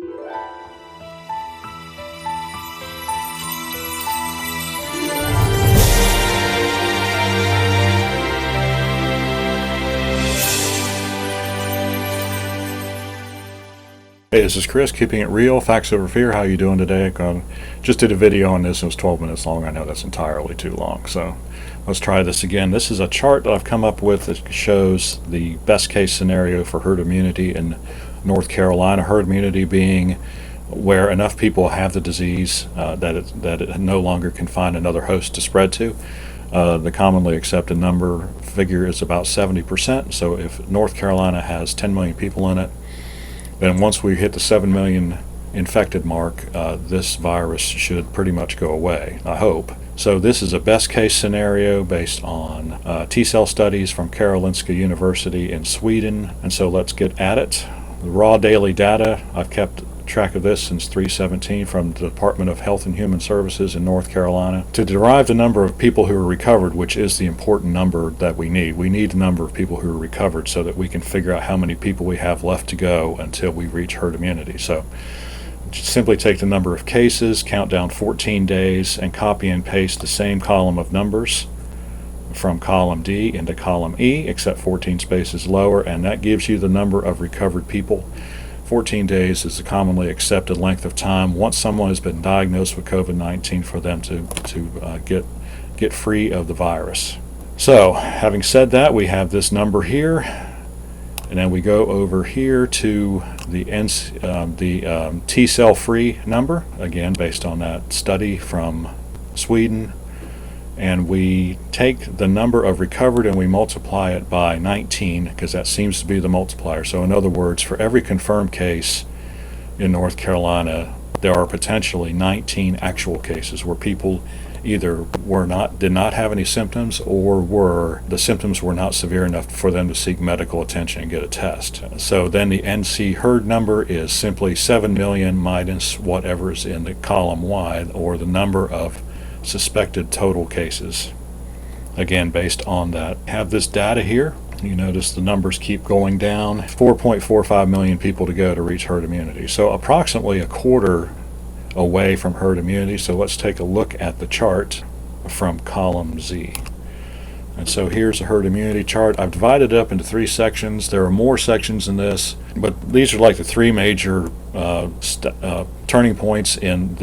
Hey, this is Chris, keeping it real, facts over fear. How you doing today? Just did a video on this. It was 12 minutes long. I know that's entirely too long, so let's try this again. This is a chart that I've come up with that shows the best case scenario for herd immunity in North Carolina. Herd immunity being where enough people have the disease that it no longer can find another host to spread to. The commonly accepted figure is about 70%. So if North Carolina has 10 million people in it, then once we hit the 7 million infected mark, this virus should pretty much go away, I hope. So this is a best case scenario based on T-cell studies from Karolinska University in Sweden. And so let's get at it. The raw daily data, I've kept track of this since 3/17 from the Department of Health and Human Services in North Carolina. To derive the number of people who are recovered, which is the important number that we need the number of people who are recovered so that we can figure out how many people we have left to go until we reach herd immunity. So just simply take the number of cases, count down 14 days, and copy and paste the same column of numbers from column D into column E, except 14 spaces lower, and that gives you the number of recovered people. 14 days is the commonly accepted length of time once someone has been diagnosed with COVID-19 for them to get free of the virus. So, having said that, we have this number here, and then we go over here to the T-cell free number, again based on that study from Sweden. And we take the number of recovered and we multiply it by 19 because that seems to be the multiplier. So in other words, for every confirmed case in North Carolina, there are potentially 19 actual cases where people either did not have any symptoms, or the symptoms were not severe enough for them to seek medical attention and get a test. So then the NC herd number is simply 7 million minus whatever is in the column Y, or the number of suspected total cases, again based on that. Have this data here. You notice the numbers keep going down. 4.45 million people to go to reach herd immunity, so approximately a quarter away from herd immunity. So let's take a look at the chart from column Z. And so here's a herd immunity chart. I've divided it up into 3 sections. There are more sections in this, but these are like the 3 major turning points in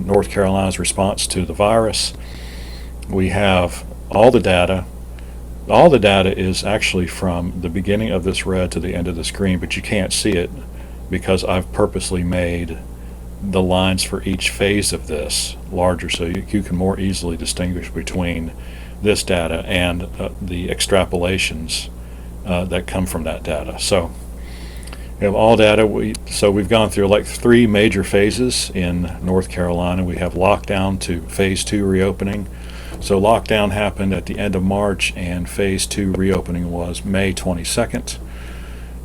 North Carolina's response to the virus. We have all the data. All the data is actually from the beginning of this red to the end of the screen, but you can't see it because I've purposely made the lines for each phase of this larger so you can more easily distinguish between this data and the extrapolations that come from that data. So we have all data. We've gone through like 3 major phases in North Carolina. We have lockdown to phase 2 reopening. So lockdown happened at the end of March, and phase 2 reopening was May 22nd.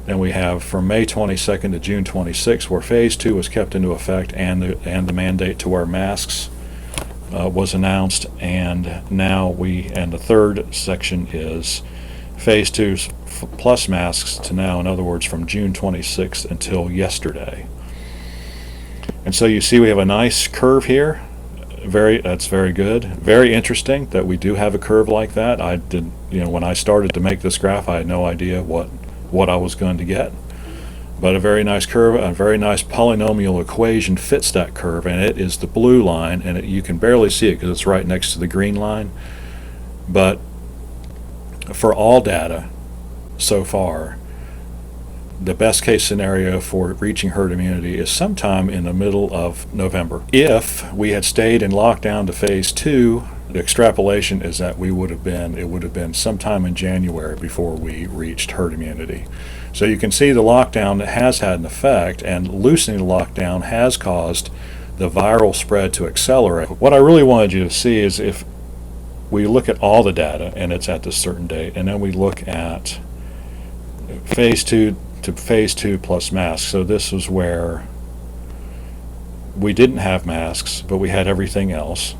Then we have from May 22nd to June 26th, where phase 2 was kept into effect, and the mandate to wear masks was announced. And now the third section is phase 2 plus masks to now, in other words, from June 26th until yesterday. And so you see we have a nice curve here. That's very good. Very interesting that we do have a curve like that. When I started to make this graph, I had no idea what I was going to get. But a very nice curve, a very nice polynomial equation fits that curve, and it is the blue line, and you can barely see it because it's right next to the green line. But for all data so far, the best case scenario for reaching herd immunity is sometime in the middle of November. If we had stayed in lockdown to phase 2, the extrapolation is that it would have been sometime in January before we reached herd immunity. So you can see the lockdown has had an effect, and loosening the lockdown has caused the viral spread to accelerate. What I really wanted you to see is if we look at all the data, and it's at this certain date, and then we look at phase 2 to phase 2 plus masks. So this was where we didn't have masks, but we had everything else.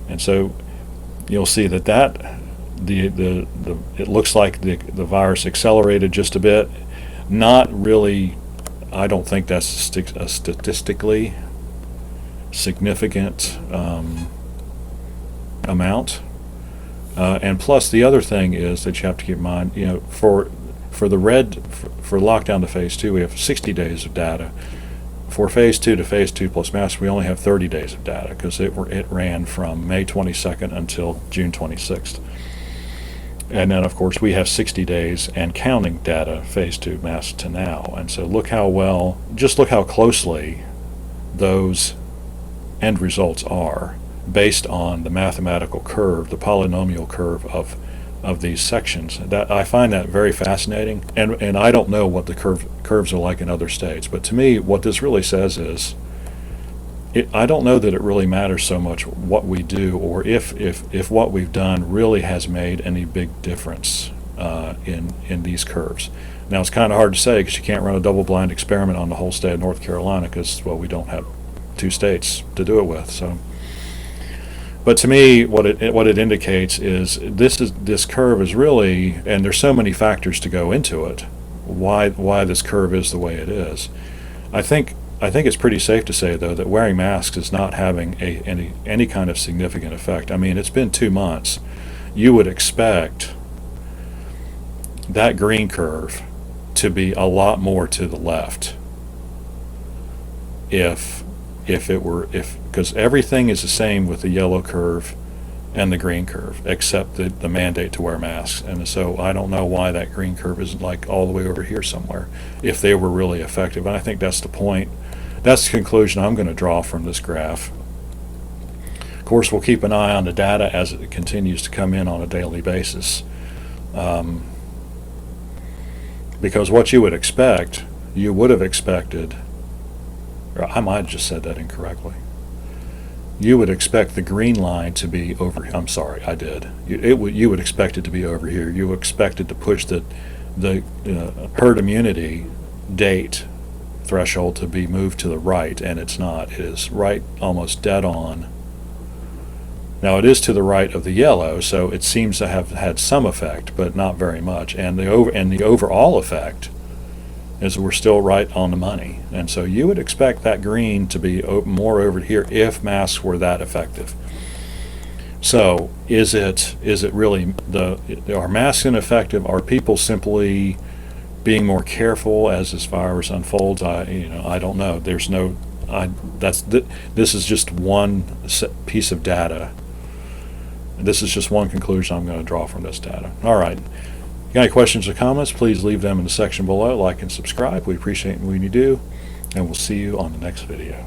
And so you'll see that it looks like the virus accelerated just a bit. Not really I don't think that's a statistically significant amount. And plus, the other thing is that you have to keep in mind, for lockdown to phase 2, we have 60 days of data. For phase 2 to phase 2 plus mask, we only have 30 days of data because it ran from May 22nd until June 26th. And then, of course, we have 60 days and counting data, phase 2 mask to now. And so look how closely those end results are based on the mathematical curve, the polynomial curve of these sections. That I find that very fascinating, and I don't know what the curves are like in other states, but to me what this really says is I don't know that it really matters so much what we do, or if what we've done really has made any big difference in these curves. Now it's kind of hard to say because you can't run a double-blind experiment on the whole state of North Carolina because, well, we don't have 2 states to do it with. So, but to me, what it indicates is this curve is really, and there's so many factors to go into it, why this curve is the way it is. I think it's pretty safe to say, though, that wearing masks is not having any kind of significant effect. I mean, it's been 2 months. You would expect that green curve to be a lot more to the left because everything is the same with the yellow curve and the green curve, except the mandate to wear masks. And so I don't know why that green curve isn't like all the way over here somewhere, if they were really effective. And I think that's the point. That's the conclusion I'm going to draw from this graph. Of course, we'll keep an eye on the data as it continues to come in on a daily basis. Because what you would have expected, or I might have just said that incorrectly. You would expect the green line to be over. I'm sorry, I did. You would expect it to be over here. You expected to push the herd immunity date threshold to be moved to the right, and it's not. It is right, almost dead on. Now it is to the right of the yellow, so it seems to have had some effect, but not very much. And the overall effect is we're still right on the money. And so you would expect that green to be more over here if masks were that effective. So is it really are masks ineffective? Are people simply being more careful as this virus unfolds? I don't know. This is just one piece of data. This is just one conclusion I'm going to draw from this data. All right. If you got any questions or comments, please leave them in the section below. Like and subscribe. We appreciate it when you do, and we'll see you on the next video.